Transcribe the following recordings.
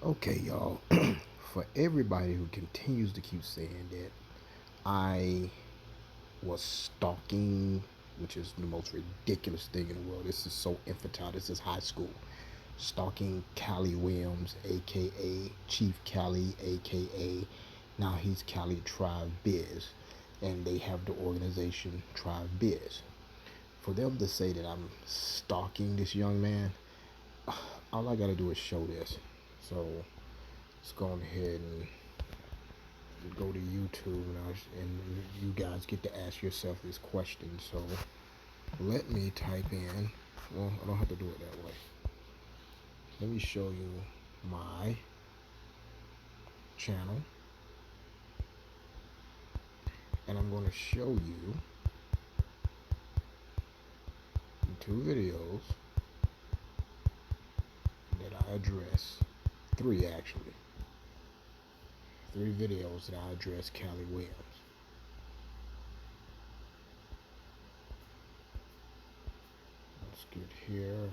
Okay, y'all. For everybody who continues to keep saying that I was stalking, which is the most ridiculous thing in the world. This is so infantile. This is high school. Stalking Callie Williams, aka Chief Callie, aka now he's Callie Tribe Biz, and they have the organization Tribe Biz. For them to say that I'm stalking this young man, all I gotta do is show this. So let's go ahead and go to YouTube and you guys get to ask yourself this question. So let me type in, well, I don't have to do it that way. Let me show you my channel, and I'm going to show you two videos that I address, three actually, three videos that I address Callie Williams. Let's get here.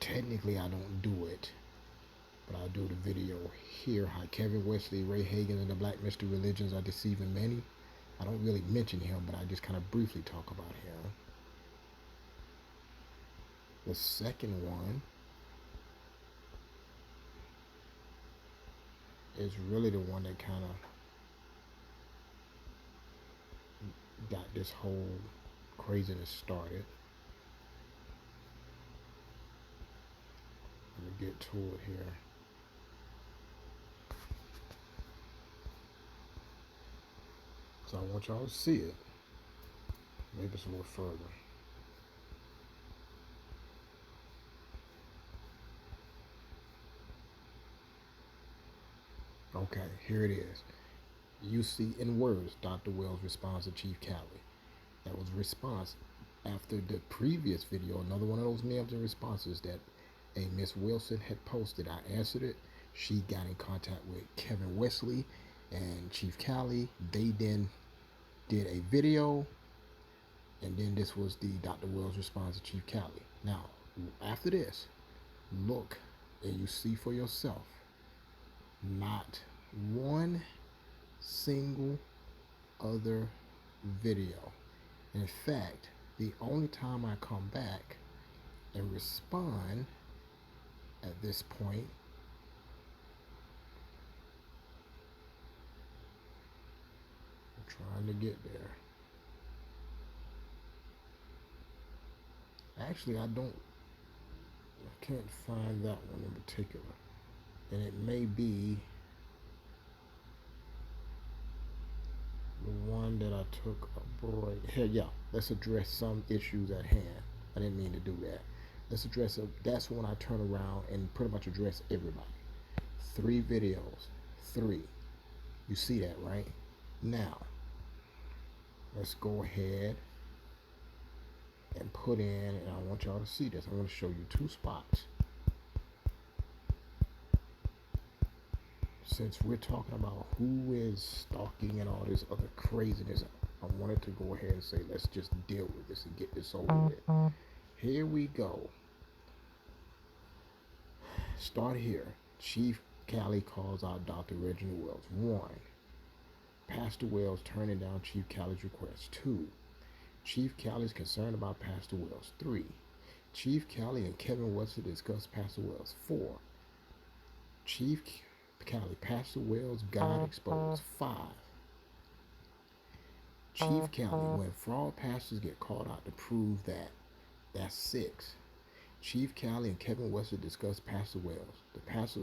Technically, I don't do it, but I do the video here. How Kevin Wesley, Ray Hagan, and the Black Mystery Religions are deceiving many. I don't really mention him, but I just kind of briefly talk about him. The second one is really the one that kind of got this whole craziness started. Let me get to it here. So I want y'all to see it. Maybe it's a little further. Okay, here it is. You see in words Dr. Wells' response to Chief Callie. That was response after the previous video, another one of those memes and responses that a Miss Wilson had posted. I answered it. She got in contact with Kevin Wesley and Chief Callie. They then did a video, and then this was the Dr. Wells response to Chief Callie. Now, after this, look and you see for yourself. Not one single other video. In fact, the only time I come back and respond at this point, I'm trying to get there. Actually, I can't find that one in particular. And it may be the one that I took a break. Here, yeah, let's address some issues at hand. I didn't mean to do that. Let's address it. That's when I turn around and pretty much address everybody. Three videos. Three. You see that, right? Now, let's go ahead and put in, and I want y'all to see this. I want to show you two spots. Since we're talking about who is stalking and all this other craziness, I wanted to go ahead and say, let's just deal with this and get this over with. Here we go. Start here. Chief Callie calls out Dr. Reginald Wells. 1. Pastor Wells turning down Chief Callie's request. 2. Chief Callie is concerned about Pastor Wells. 3. Chief Callie and Kevin Wesley discuss Pastor Wells. 4. Chief Callie, Pastor Wells, God exposed. 5. Chief Callie, when fraud pastors get called out to prove that. That's 6. Chief Callie and Kevin Wesley discuss Pastor Wells, the pastor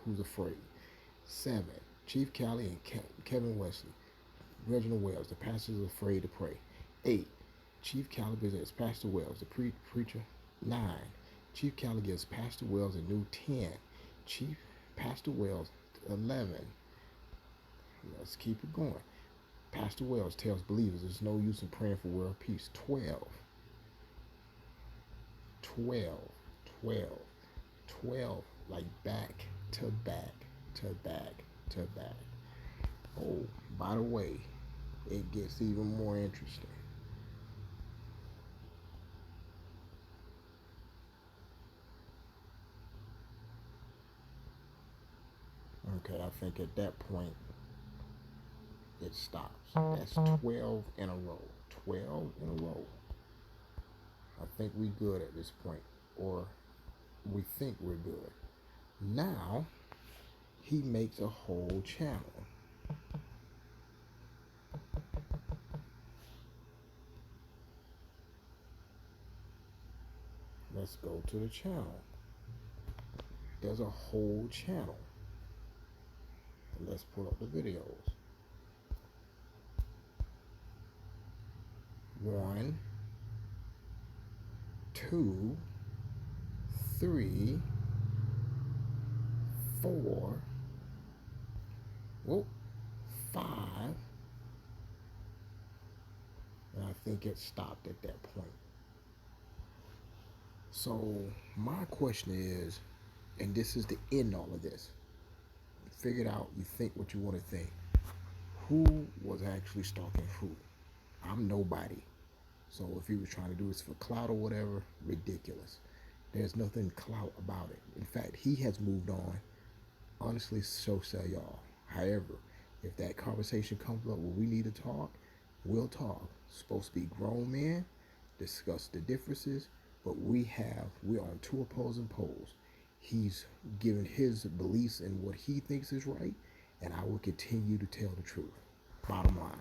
who's afraid. 7. Chief Callie and Kevin Wesley, Reginald Wells, the pastor is afraid to pray. 8. Chief Callie visits Pastor Wells, the preacher. 9. Chief Callie gives Pastor Wells a new 10. Chief Pastor Wells, 11. Let's keep it going. Pastor Wells tells believers there's no use in praying for world peace. 12. 12. 12. 12. Like back to back to back to back. Oh, by the way, it gets even more interesting. Okay, I think at that point it stops. That's 12 in a row. 12 in a row. I think we good at this point, or we think we're good. Now he makes a whole channel. Let's go to the channel. There's a whole channel. Let's pull up the videos. 1, 2, 3, 4, whoa, 5, and I think it stopped at that point. So my question is, and this is the end all of this, you figured out, you think what you want to think. Who was actually stalking who? I'm nobody. So if he was trying to do this for clout or whatever, ridiculous. There's nothing clout about it. In fact, he has moved on. Honestly, so say y'all. However, if that conversation comes up where we need to talk, we'll talk. It's supposed to be grown men, discuss the differences, but we're on two opposing poles. He's given his beliefs and what he thinks is right, and I will continue to tell the truth. Bottom line.